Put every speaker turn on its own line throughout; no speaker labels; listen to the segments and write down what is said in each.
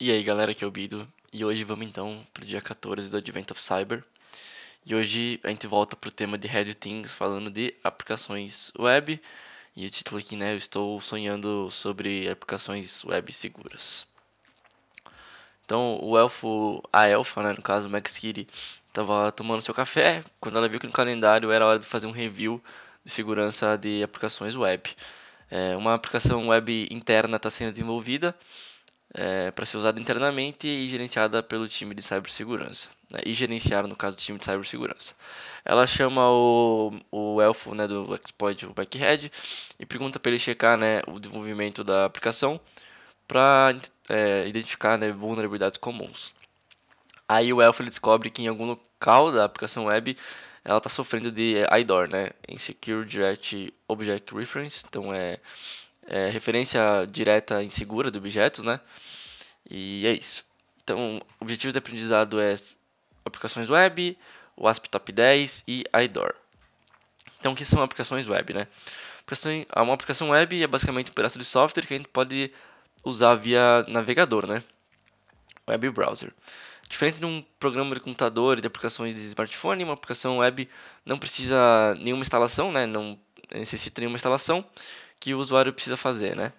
E aí galera, aqui é o Bido, e hoje vamos então pro dia 14 do Advent of Cyber. E hoje a gente volta pro tema de Red Things, falando de aplicações web. E o título aqui, né, eu estou sonhando sobre aplicações web seguras. Então a elfa, né, no caso o Max Kitty, estava tomando seu café, quando ela viu que no calendário era hora de fazer um review de segurança de aplicações web. Uma aplicação web interna está sendo desenvolvida para ser usada internamente e gerenciada pelo time de cibersegurança, né? E gerenciar, no caso, o time de cibersegurança. Ela chama o elfo, né, do exploit, o Backhead, e pergunta para ele checar, né, o desenvolvimento da aplicação para identificar, né, vulnerabilidades comuns. Aí o elfo ele descobre que em algum local da aplicação web ela está sofrendo de IDOR, né, Insecure Direct Object Reference, então é referência direta insegura de objetos, né? E é isso. Então, o objetivo de aprendizado é aplicações web, o ASP Top 10 e IDOR. Então, o que são aplicações web, né? Uma aplicação web é basicamente um pedaço de software que a gente pode usar via navegador, né? Web browser. Diferente de um programa de computador e de aplicações de smartphone, uma aplicação web não precisa nenhuma instalação, né? Não necessita nenhuma instalação que o usuário precisa fazer, né?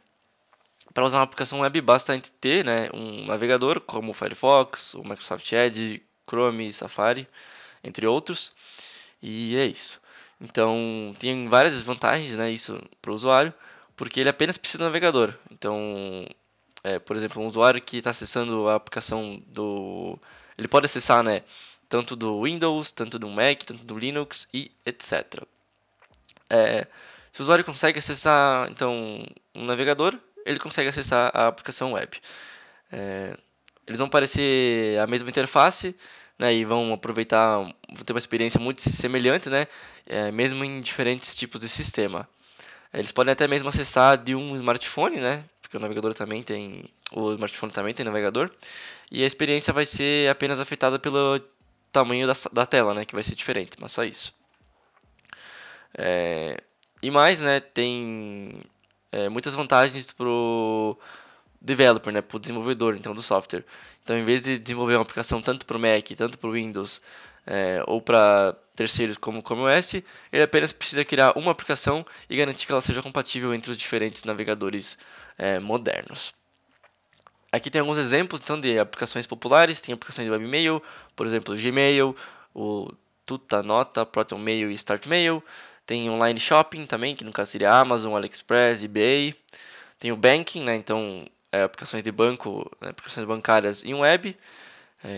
Para usar uma aplicação web, basta a gente ter, né, um navegador como o Firefox, o Microsoft Edge, Chrome, Safari, entre outros. E é isso. Então, tem várias vantagens, né, isso para o usuário, porque ele apenas precisa do navegador. Então, por exemplo, um usuário que está acessando a aplicação do... Ele pode acessar, né, tanto do Windows, tanto do Mac, tanto do Linux e etc. Se o usuário consegue acessar, então, um navegador, ele consegue acessar a aplicação web. É, Eles vão parecer a mesma interface, né, e vão aproveitar, vão ter uma experiência muito semelhante, né, mesmo em diferentes tipos de sistema. Eles podem até mesmo acessar de um smartphone, né, porque o smartphone também tem navegador, e a experiência vai ser apenas afetada pelo tamanho da tela, né, que vai ser diferente, mas só isso. É, e mais, né, tem muitas vantagens pro developer, né, para o desenvolvedor, então do software. Então, em vez de desenvolver uma aplicação tanto para o Mac, tanto para o Windows, ou para terceiros como o Chrome OS, ele apenas precisa criar uma aplicação e garantir que ela seja compatível entre os diferentes navegadores modernos. Aqui tem alguns exemplos então de aplicações populares, tem aplicações de webmail, por exemplo, o Gmail, o Tutanota, ProtonMail e StartMail. Tem online shopping também, que no caso seria Amazon, AliExpress, eBay. Tem o banking, né? Então, aplicações de banco, né? Aplicações bancárias em web.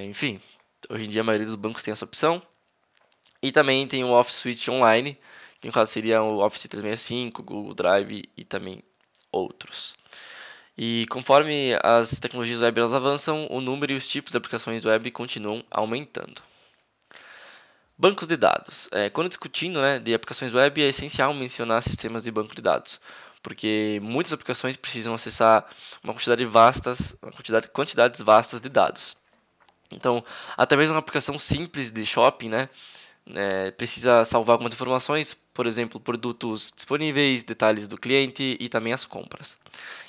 Enfim, hoje em dia a maioria dos bancos tem essa opção. E também tem o Office Suite Online, que no caso seria o Office 365, Google Drive e também outros. E conforme as tecnologias web elas avançam, o número e os tipos de aplicações web continuam aumentando. Bancos de dados. Quando discutindo, né, de aplicações web, é essencial mencionar sistemas de banco de dados, porque muitas aplicações precisam acessar quantidades vastas de dados. Então, até mesmo uma aplicação simples de shopping, né, precisa salvar algumas informações, por exemplo, produtos disponíveis, detalhes do cliente e também as compras.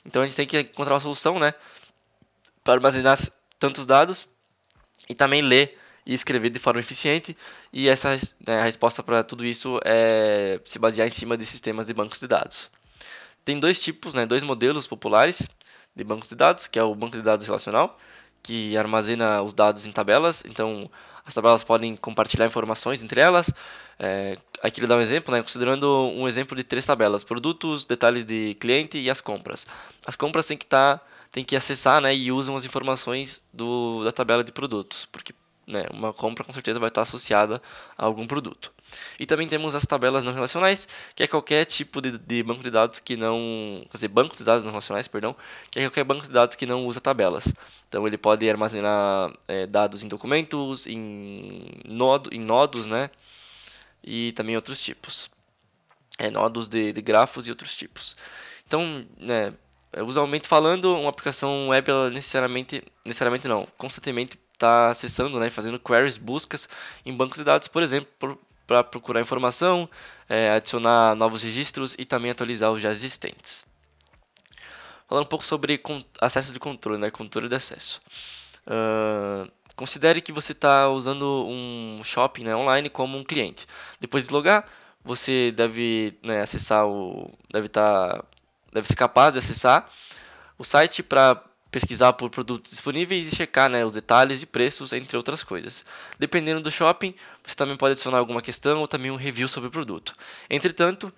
Então, a gente tem que encontrar uma solução, né, para armazenar tantos dados e também ler e escrever de forma eficiente. E a resposta para tudo isso é se basear em cima de sistemas de bancos de dados. Tem dois tipos, né, dois modelos populares de bancos de dados, que é o banco de dados relacional, que armazena os dados em tabelas. Então, as tabelas podem compartilhar informações entre elas. Aqui ele dá um exemplo, né, considerando um exemplo de três tabelas: produtos, detalhes de cliente e as compras. As compras tem que acessar, né, e usam as informações da tabela de produtos, porque, né, uma compra com certeza vai estar associada a algum produto. E também temos as tabelas não relacionais, que é qualquer tipo de banco de dados que não, quer dizer, banco de dados não relacionais, perdão, que é qualquer banco de dados que não usa tabelas. Então ele pode armazenar dados em documentos, em nodos, né, e também outros tipos, nodos de grafos e outros tipos. Então, né, usualmente falando, uma aplicação web, ela necessariamente não, constantemente está acessando, né, fazendo queries, buscas em bancos de dados, por exemplo, para procurar informação, adicionar novos registros e também atualizar os já existentes. Falando um pouco sobre acesso de controle, né? Controle de acesso. Considere que você está usando um shopping, né, online como um cliente. Depois de logar, você deve, né, acessar deve ser capaz de acessar o site para pesquisar por produtos disponíveis e checar, né, os detalhes e preços, entre outras coisas. Dependendo do shopping, você também pode adicionar alguma questão ou também um review sobre o produto. Entretanto,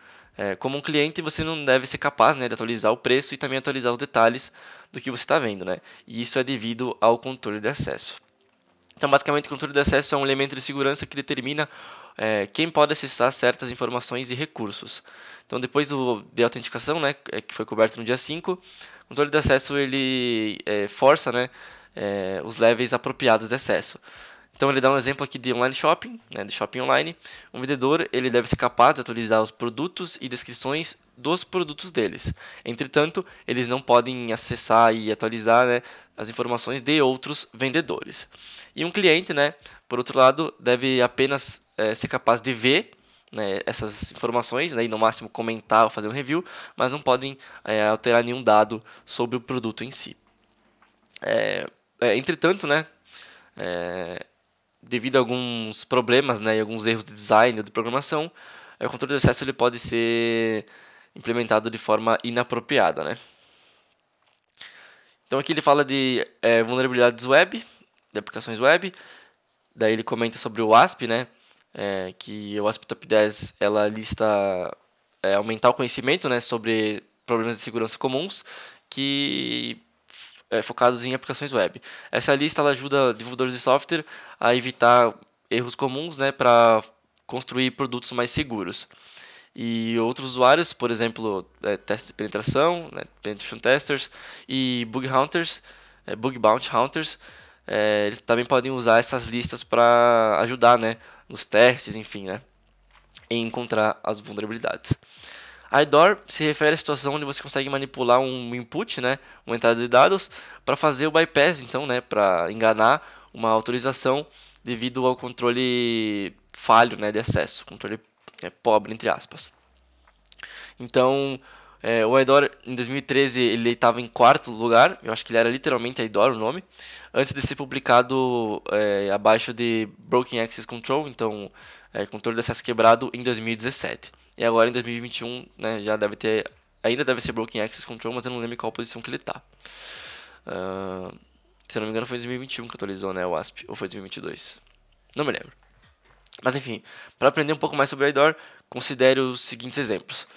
como um cliente, você não deve ser capaz, né, de atualizar o preço e também atualizar os detalhes do que você está vendo, né? E isso é devido ao controle de acesso. Então, basicamente, o controle de acesso é um elemento de segurança que determina quem pode acessar certas informações e recursos. Então, depois de autenticação, né, que foi coberto no dia 5, o controle de acesso ele força, né, os levels apropriados de acesso. Então ele dá um exemplo aqui de online shopping, né, de shopping online. Um vendedor ele deve ser capaz de atualizar os produtos e descrições dos produtos deles. Entretanto, eles não podem acessar e atualizar, né, as informações de outros vendedores. E um cliente, né, por outro lado, deve apenas ser capaz de ver, né, essas informações, né, e no máximo comentar ou fazer um review, mas não podem alterar nenhum dado sobre o produto em si. Entretanto, né, devido a alguns problemas, né, e alguns erros de design ou de programação, o controle de acesso ele pode ser implementado de forma inapropriada, né? Então aqui ele fala de vulnerabilidades web, de aplicações web. Daí ele comenta sobre o WASP, né? Que o WASP Top 10 ela lista aumentar o conhecimento, né, sobre problemas de segurança comuns que focados em aplicações web. Essa lista ela ajuda desenvolvedores de software a evitar erros comuns, né, para construir produtos mais seguros. E outros usuários, por exemplo, testes de penetração, né, penetration testers e bug hunters, bug bounty hunters, eles também podem usar essas listas para ajudar, né, nos testes, enfim, né, em encontrar as vulnerabilidades. A IDOR se refere à situação onde você consegue manipular um input, né, uma entrada de dados, para fazer o bypass, então, né, para enganar uma autorização devido ao controle falho, né, de acesso, controle pobre, entre aspas. Então, o IDOR em 2013 ele estava em quarto lugar, eu acho que ele era literalmente IDOR o nome, antes de ser publicado abaixo de Broken Access Control, então controle de acesso quebrado em 2017. E agora em 2021, né, já deve ter, ainda deve ser Broken Access Control, mas eu não lembro qual posição que ele está. Se eu não me engano foi em 2021 que atualizou, né, o ASP, ou foi em 2022. Não me lembro. Mas enfim, para aprender um pouco mais sobre o IDOR, considere os seguintes exemplos.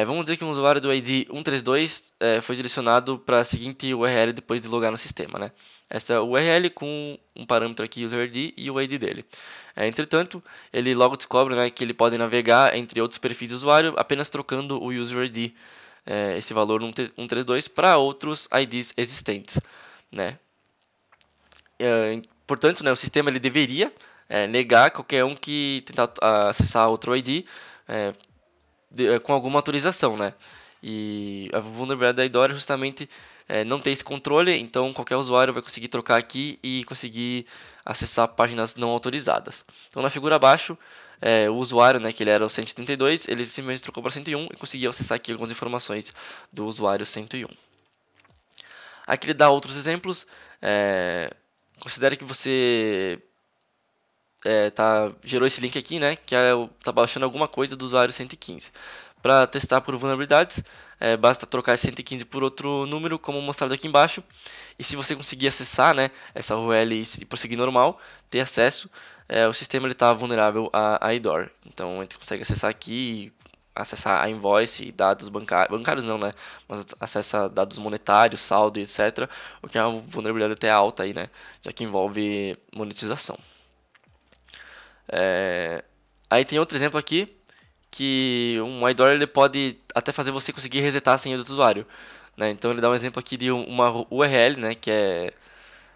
Vamos dizer que um usuário do ID 132 foi direcionado para a seguinte URL depois de logar no sistema, né? Essa é a URL com um parâmetro aqui, user ID, e o ID dele. Entretanto, ele logo descobre, né, que ele pode navegar entre outros perfis do usuário apenas trocando o user ID, esse valor 132, para outros IDs existentes, né? Portanto, né, o sistema ele deveria negar qualquer um que tentar acessar outro ID é, com alguma autorização, né? E a vulnerabilidade da IDOR é justamente não ter esse controle, então qualquer usuário vai conseguir trocar aqui e conseguir acessar páginas não autorizadas. Então na figura abaixo, o usuário, né, que ele era o 132, ele simplesmente trocou para 101 e conseguiu acessar aqui algumas informações do usuário 101. Aqui ele dá outros exemplos. Considere que você gerou esse link aqui, né, que tá baixando alguma coisa do usuário 115. Para testar por vulnerabilidades, basta trocar esse 115 por outro número, como mostrado aqui embaixo. E se você conseguir acessar, né, essa URL e prosseguir normal, ter acesso, o sistema está vulnerável a IDOR. Então a gente consegue acessar aqui, acessar a invoice, dados bancários não, né, mas acessa dados monetários, saldo, etc. O que é uma vulnerabilidade até alta aí, né, já que envolve monetização. Aí tem outro exemplo aqui, que um IDOR ele pode até fazer você conseguir resetar a senha do usuário, né? Então ele dá um exemplo aqui de uma URL, né, que é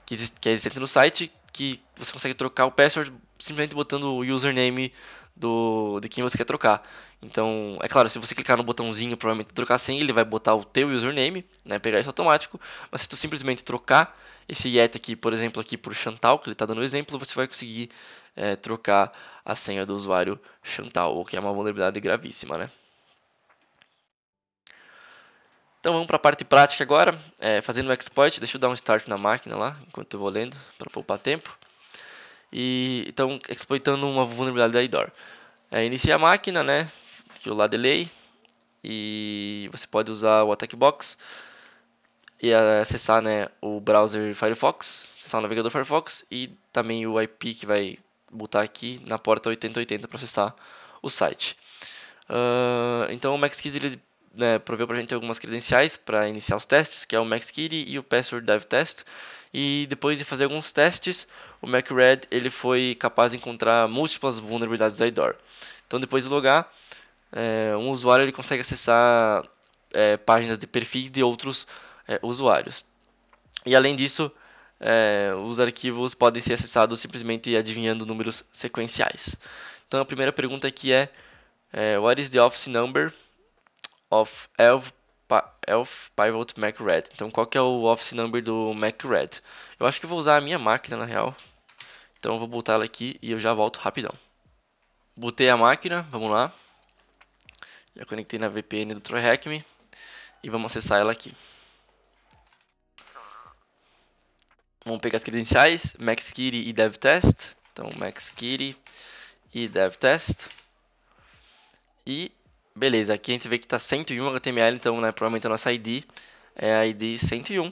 existente no site, que você consegue trocar o password simplesmente botando o username de quem você quer trocar. Então, é claro, se você clicar no botãozinho, provavelmente trocar a senha, ele vai botar o teu username, né, pegar isso automático. Mas se tu simplesmente trocar esse yet aqui, por exemplo, aqui por Chantal, que ele está dando o exemplo, você vai conseguir trocar a senha do usuário Chantal, o que é uma vulnerabilidade gravíssima, né? Então vamos para a parte prática agora, fazendo o exploit. Deixa eu dar um start na máquina lá, enquanto eu vou lendo, para poupar tempo. E então, exploitando uma vulnerabilidade da IDOR. Inicia a máquina, né, que o lá delay, e você pode usar o attack box e acessar, né, o browser Firefox, acessar o navegador Firefox e também o IP que vai botar aqui na porta 8080 para acessar o site. Então o MaxKey ele, né, proveu para a gente algumas credenciais para iniciar os testes, que é o MaxKey e o Password Dev Test. E depois de fazer alguns testes, o MacRed ele foi capaz de encontrar múltiplas vulnerabilidades da IDOR. Então depois de logar, um usuário ele consegue acessar páginas de perfis de outros usuários. E além disso, os arquivos podem ser acessados simplesmente adivinhando números sequenciais. Então a primeira pergunta aqui what is the office number of Elf Pivot MacRed? Então qual que é o office number do MacRed? Eu acho que eu vou usar a minha máquina na real. Então eu vou botar ela aqui e eu já volto rapidão. Botei a máquina, vamos lá. Já conectei na VPN do TroyHackMe e vamos acessar ela aqui. Vamos pegar as credenciais, MaxKitty e DevTest. Então MaxKitty e DevTest. E beleza, aqui a gente vê que está 101 HTML, então né, provavelmente a nossa ID é a ID 101.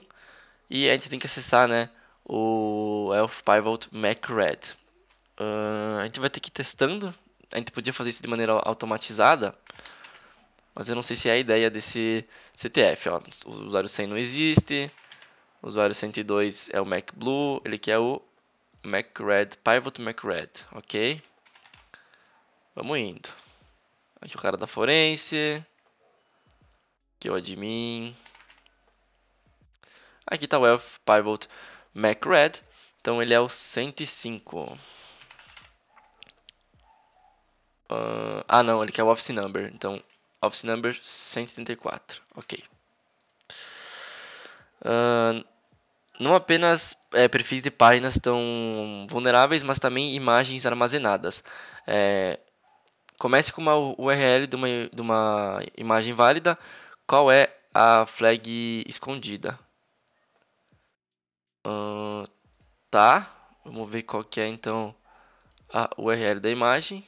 E a gente tem que acessar, né, o Elf Pivot MacRed. A gente vai ter que ir testando. A gente podia fazer isso de maneira automatizada, mas eu não sei se é a ideia desse CTF. Ó. O usuário 100 não existe. O usuário 102 é o MacBlue. Ele quer o MacRed, Pivot MacRed. Ok. Vamos indo. Aqui o cara da forense. Aqui o admin. Aqui está o Elf Pivot MacRed. Então ele é o 105. Não, ele quer o Office Number. Então, Office Number 134. Ok. Não apenas perfis de páginas estão vulneráveis, mas também imagens armazenadas. Comece com uma URL de uma imagem válida. Qual é a flag escondida? Tá, vamos ver qual que é então a URL da imagem.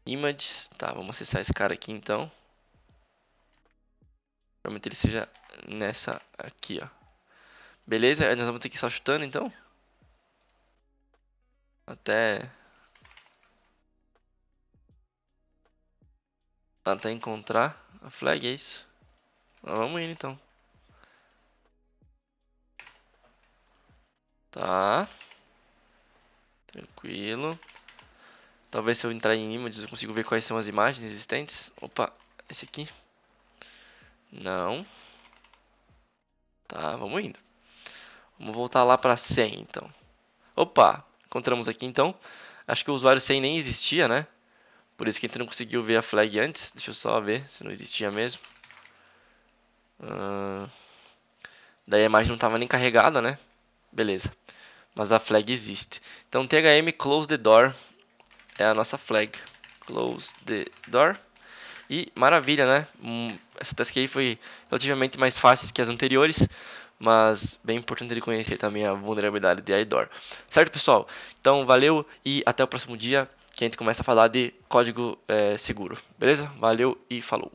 Images, tá, vamos acessar esse cara aqui então. Provavelmente ele seja nessa aqui, ó. Beleza, nós vamos ter que ir só chutando então. Até encontrar a flag, é isso. Vamos indo então. Tá. Tranquilo. Talvez se eu entrar em images eu consigo ver quais são as imagens existentes. Opa, esse aqui. Não. Tá, vamos indo. Vamos voltar lá para 100 então. Opa, encontramos aqui então. Acho que o usuário 100 nem existia, né? Por isso que a gente não conseguiu ver a flag antes. Deixa eu só ver se não existia mesmo. Daí a imagem não estava nem carregada, né? Beleza. Mas a flag existe. Então THM close the door é a nossa flag. Close the door. E maravilha, né? Essa task aí foi relativamente mais fácil que as anteriores, mas bem importante ele conhecer também a vulnerabilidade de IDOR. Certo, pessoal? Então valeu e até o próximo dia que a gente começa a falar de código seguro. Beleza? Valeu e falou!